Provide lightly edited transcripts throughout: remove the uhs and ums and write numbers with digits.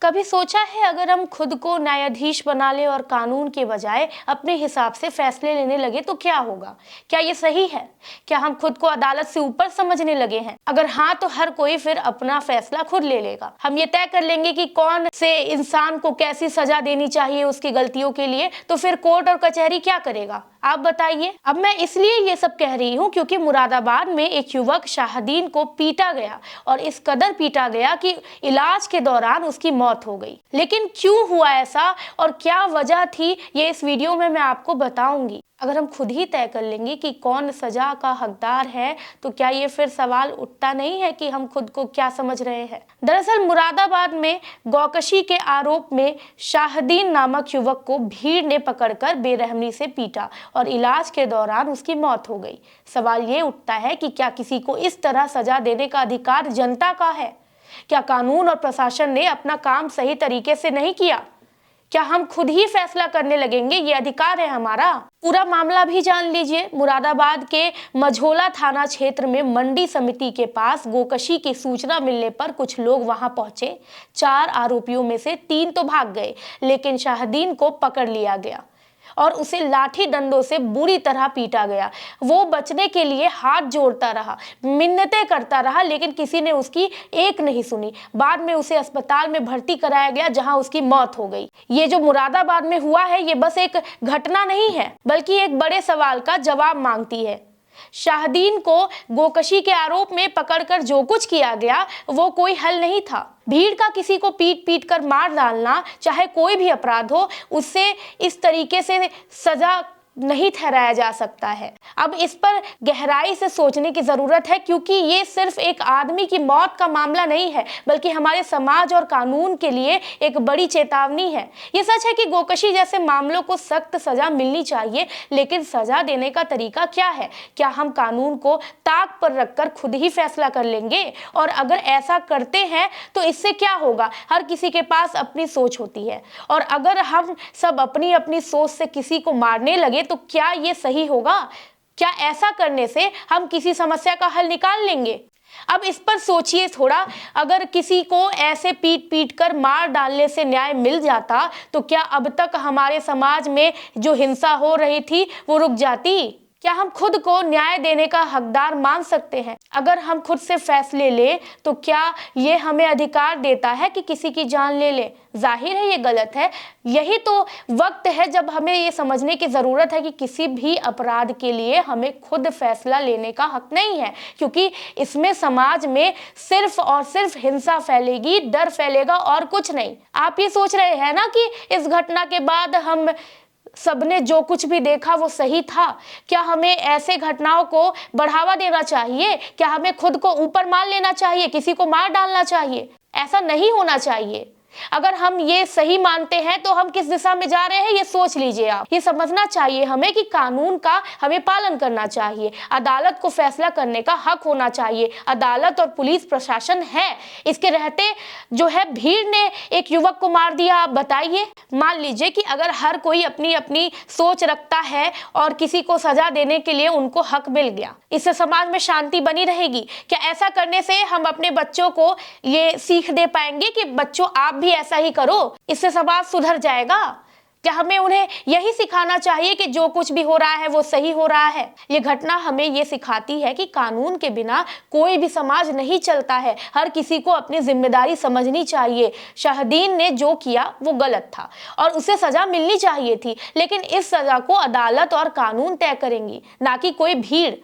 कभी सोचा है अगर हम खुद को न्यायाधीश बना लें और कानून के बजाय अपने हिसाब से फैसले लेने लगे तो क्या होगा? क्या ये सही है? क्या हम खुद को अदालत से ऊपर समझने लगे हैं? अगर हाँ, तो हर कोई फिर अपना फैसला खुद ले लेगा। हम ये तय कर लेंगे कि कौन से इंसान को कैसी सजा देनी चाहिए उसकी गलतियों के लिए, तो फिर कोर्ट और कचहरी क्या करेगा? आप बताइए। अब मैं इसलिए ये सब कह रही हूँ क्योंकि मुरादाबाद में एक युवक शाहदीन को पीटा गया और इस कदर पीटा गया कि इलाज के दौरान उसकी मौत हो गई। लेकिन क्यों हुआ ऐसा और क्या वजह थी, ये इस वीडियो में मैं आपको बताऊंगी। अगर हम खुद ही तय कर लेंगे कि कौन सजा का हकदार है, तो क्या ये फिर सवाल उठता नहीं है कि हम खुद को क्या समझ रहे हैं? दरअसल मुरादाबाद में गौकशी के आरोप में शाहदीन नामक युवक को भीड़ ने पकड़कर बेरहमी से पीटा और इलाज के दौरान उसकी मौत हो गई। सवाल ये उठता है कि क्या किसी को इस तरह सजा देने का अधिकार जनता का है? क्या कानून और प्रशासन ने अपना काम सही तरीके से नहीं किया? क्या हम खुद ही फैसला करने लगेंगे? ये अधिकार है हमारा। पूरा मामला भी जान लीजिए। मुरादाबाद के मझोला थाना क्षेत्र में मंडी समिति के पास गोकशी की सूचना मिलने पर कुछ लोग वहां पहुंचे। 4 आरोपियों में से 3 तो भाग गए, लेकिन शाहदीन को पकड़ लिया गया और उसे लाठी डंडों से बुरी तरह पीटा गया। वो बचने के लिए हाथ जोड़ता रहा, मिन्नतें करता रहा, लेकिन किसी ने उसकी एक नहीं सुनी। बाद में उसे अस्पताल में भर्ती कराया गया, जहां उसकी मौत हो गई। ये जो मुरादाबाद में हुआ है, ये बस एक घटना नहीं है, बल्कि एक बड़े सवाल का जवाब मांगती है। शाहदीन को गोकशी के आरोप में पकड़कर जो कुछ किया गया, वो कोई हल नहीं था। भीड़ का किसी को पीट पीट कर मार डालना, चाहे कोई भी अपराध हो, उससे इस तरीके से सजा नहीं ठहराया जा सकता है। अब इस पर गहराई से सोचने की जरूरत है, क्योंकि ये सिर्फ एक आदमी की मौत का मामला नहीं है, बल्कि हमारे समाज और कानून के लिए एक बड़ी चेतावनी है। ये सच है कि गोकशी जैसे मामलों को सख्त सजा मिलनी चाहिए, लेकिन सजा देने का तरीका क्या है? क्या हम कानून को ताक पर रखकर खुद ही फैसला कर लेंगे? और अगर ऐसा करते हैं तो इससे क्या होगा? हर किसी के पास अपनी सोच होती है, और अगर हम सब अपनी अपनी सोच से किसी को मारने लगे तो क्या ये सही होगा? क्या ऐसा करने से हम किसी समस्या का हल निकाल लेंगे? अब इस पर सोचिए थोड़ा। अगर किसी को ऐसे पीट पीट कर मार डालने से न्याय मिल जाता, तो क्या अब तक हमारे समाज में जो हिंसा हो रही थी वो रुक जाती? क्या हम खुद को न्याय देने का हकदार मान सकते हैं? अगर हम खुद से फैसले लें, तो क्या ये हमें अधिकार देता है कि किसी की जान ले ले? जाहिर है ये गलत है। यही तो वक्त है जब हमें ये समझने की जरूरत है कि किसी भी अपराध के लिए हमें खुद फैसला लेने का हक नहीं है, क्योंकि इसमें समाज में सिर्फ और सिर्फ हिंसा फैलेगी, डर फैलेगा और कुछ नहीं। आप ये सोच रहे हैं ना कि इस घटना के बाद हम सबने जो कुछ भी देखा वो सही था? क्या हमें ऐसे घटनाओं को बढ़ावा देना चाहिए? क्या हमें खुद को ऊपर मान लेना चाहिए, किसी को मार डालना चाहिए? ऐसा नहीं होना चाहिए। अगर हम ये सही मानते हैं तो हम किस दिशा में जा रहे हैं, ये सोच लीजिए आप। ये समझना चाहिए हमें कि कानून का हमें पालन करना चाहिए। अदालत को फैसला करने का हक होना चाहिए। अदालत और पुलिस प्रशासन है, इसके रहते जो है भीड़ ने एक युवक को मार दिया। आप बताइए। मान लीजिए कि अगर हर कोई अपनी अपनी सोच रखता है और किसी को सजा देने के लिए उनको हक मिल गया, इससे समाज में शांति बनी रहेगी। क्या ऐसा करने से हम अपने बच्चों को ये सीख दे पाएंगे कि बच्चों आप भी ऐसा ही करो, इससे समाज सुधर जाएगा? क्या हमें उन्हें यही सिखाना चाहिए कि जो कुछ भी हो रहा है वो सही हो रहा है? ये घटना हमें ये सिखाती है कि कानून के बिना कोई भी समाज नहीं चलता है। हर किसी को अपनी जिम्मेदारी समझनी चाहिए। शाहदीन ने जो किया वो गलत था और उसे सजा मिलनी चाहिए थी, लेकिन इस सजा को अदालत और कानून तय करेंगी, ना कि कोई भीड़।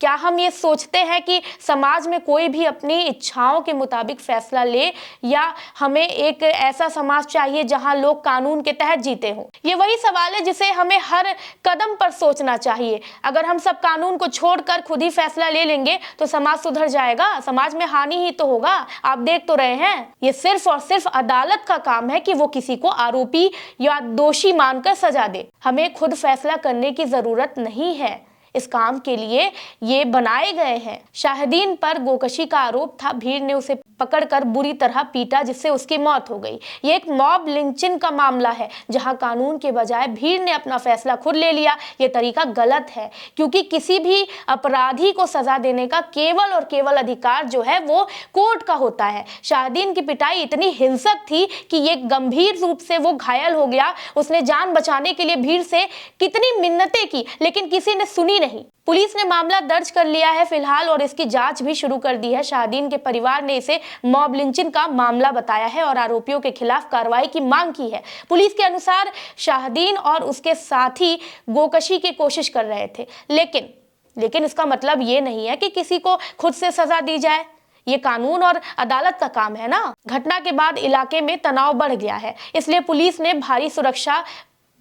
क्या हम ये सोचते हैं कि समाज में कोई भी अपनी इच्छाओं के मुताबिक फैसला ले, या हमें एक ऐसा समाज चाहिए जहां लोग कानून के तहत जीते हों? ये वही सवाल है जिसे हमें हर कदम पर सोचना चाहिए। अगर हम सब कानून को छोड़कर खुद ही फैसला ले लेंगे तो समाज सुधर जाएगा, समाज में हानि ही तो होगा। आप देख तो रहे हैं, ये सिर्फ और सिर्फ अदालत का काम है कि वो किसी को आरोपी या दोषी मानकर सजा दे। हमें खुद फैसला करने की जरूरत नहीं है। इस काम के लिए ये बनाए गए हैं। शाहिदीन पर गोकशी का आरोप था। भीड़ ने उसे पकड़कर बुरी तरह पीटा जिससे उसकी मौत हो गई। ये एक मॉब लिंचिंग का मामला है जहां कानून के बजाय भीड़ ने अपना फैसला खुद ले लिया। ये तरीका गलत है क्योंकि किसी भी अपराधी को सजा देने का केवल और केवल अधिकार जो है वो कोर्ट का होता है। शाहिदीन की पिटाई इतनी हिंसक थी कि ये गंभीर रूप से वो घायल हो गया। उसने जान बचाने के लिए भीड़ से कितनी मिन्नतें की लेकिन किसी ने सुनी नहीं। पुलिस ने मामला दर्ज कर लिया है फिलहाल और इसकी जांच भी शुरू कर दी है। शाहिदीन के परिवार ने इसे मॉब लिंचिंग का मामला बताया है और आरोपियों के खिलाफ कार्रवाई की मांग की है। पुलिस के अनुसार शाहिदीन और उसके साथी गोकशी की कोशिश कर रहे थे लेकिन इसका मतलब ये नहीं है कि किसी को खुद से सजा दी जाए। ये कानून और अदालत का काम है ना। घटना के बाद इलाके में तनाव बढ़ गया है, इसलिए पुलिस ने भारी सुरक्षा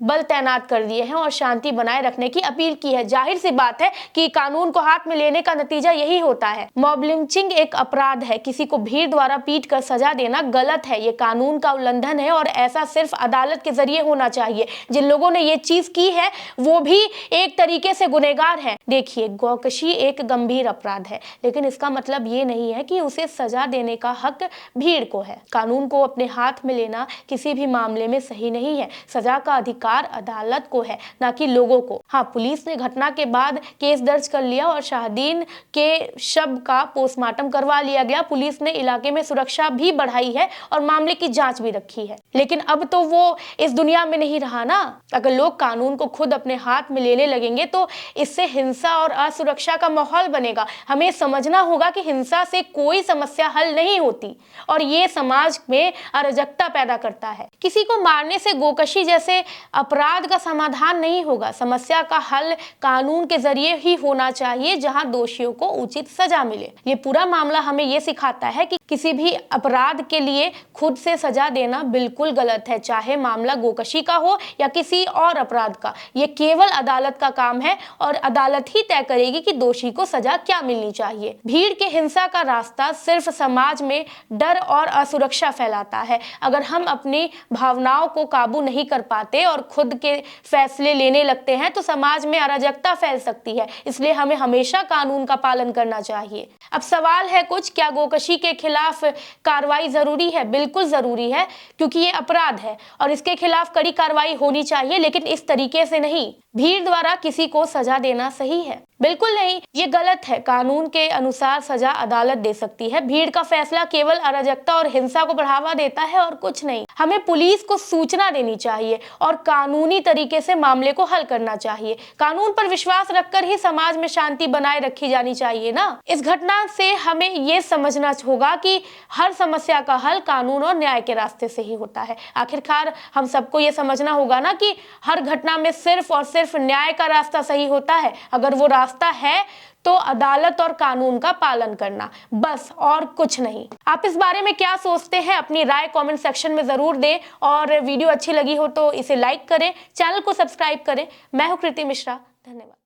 बल तैनात कर दिए हैं और शांति बनाए रखने की अपील की है। जाहिर सी बात है कि कानून को हाथ में लेने का नतीजा यही होता है। मॉब लिंचिंग एक अपराध है। किसी को भीड़ द्वारा पीट कर सजा देना गलत है। ये कानून का उल्लंघन है और ऐसा सिर्फ अदालत के जरिए होना चाहिए। जिन लोगों ने ये चीज की है वो भी एक तरीके से गुनहगार है। देखिए, गोकशी एक गंभीर अपराध है लेकिन इसका मतलब ये नहीं है कि उसे सजा देने का हक भीड़ को है। कानून को अपने हाथ में लेना किसी भी मामले में सही नहीं है। सजा का अधिकार अदालत को है, ना कि लोगों को। हाँ, पुलिस ने घटना के बाद केस दर्ज कर लिया और शाहिदीन के शव का पोस्टमार्टम करवा लिया गया। पुलिस ने इलाके में सुरक्षा भी बढ़ाई है और मामले की जांच भी रखी है। लेकिन अब तो वो इस दुनिया में नहीं रहा ना। अगर लोग कानून को खुद अपने हाथ में लेने लगेंगे तो इससे हिंसा और असुरक्षा का माहौल बनेगा। हमें समझना होगा कि हिंसा से कोई समस्या हल नहीं होती और ये समाज में अराजकता पैदा करता है। किसी को मारने से गोकशी जैसे अपराध का समाधान नहीं होगा। समस्या का हल कानून के जरिए ही होना चाहिए जहां दोषियों को उचित सजा मिले। ये पूरा मामला हमें ये सिखाता है कि किसी भी अपराध के लिए खुद से सजा देना बिल्कुल गलत है, चाहे मामला गोकशी का हो या किसी और अपराध का। ये केवल अदालत का काम है और अदालत ही तय करेगी कि दोषी को सजा क्या मिलनी चाहिए। भीड़ के हिंसा का रास्ता सिर्फ समाज में डर और असुरक्षा फैलाता है। अगर हम अपनी भावनाओं को काबू नहीं कर पाते और खुद के फैसले लेने लगते हैं तो समाज में अराजकता फैल सकती है। इसलिए हमें हमेशा कानून का पालन करना चाहिए। अब सवाल है कुछ, क्या गोकशी के खिलाफ कार्रवाई जरूरी है? बिल्कुल जरूरी है क्योंकि ये अपराध है और इसके खिलाफ कड़ी कार्रवाई होनी चाहिए, लेकिन इस तरीके से नहीं। भीड़ द्वारा किसी को सजा देना सही है? बिल्कुल नहीं, ये गलत है। कानून के अनुसार सजा अदालत दे सकती है। भीड़ का फैसला केवल अराजकता और हिंसा को बढ़ावा देता है और कुछ नहीं। हमें पुलिस को सूचना देनी चाहिए और कानूनी तरीके से मामले को हल करना चाहिए। कानून पर विश्वास रखकर ही समाज में शांति बनाए रखी जानी चाहिए ना। इस घटना से हमें ये समझना होगा कि हर समस्या का हल कानून और न्याय के रास्ते से ही होता है। आखिरकार हम सबको ये समझना होगा ना कि हर घटना में सिर्फ और सिर्फ न्याय का रास्ता सही होता है। अगर वो रास्ता है तो अदालत और कानून का पालन करना, बस, और कुछ नहीं। आप इस बारे में क्या सोचते हैं? अपनी राय कमेंट सेक्शन में जरूर दें और वीडियो अच्छी लगी हो तो इसे लाइक करें, चैनल को सब्सक्राइब करें। मैं हूं कृति मिश्रा, धन्यवाद।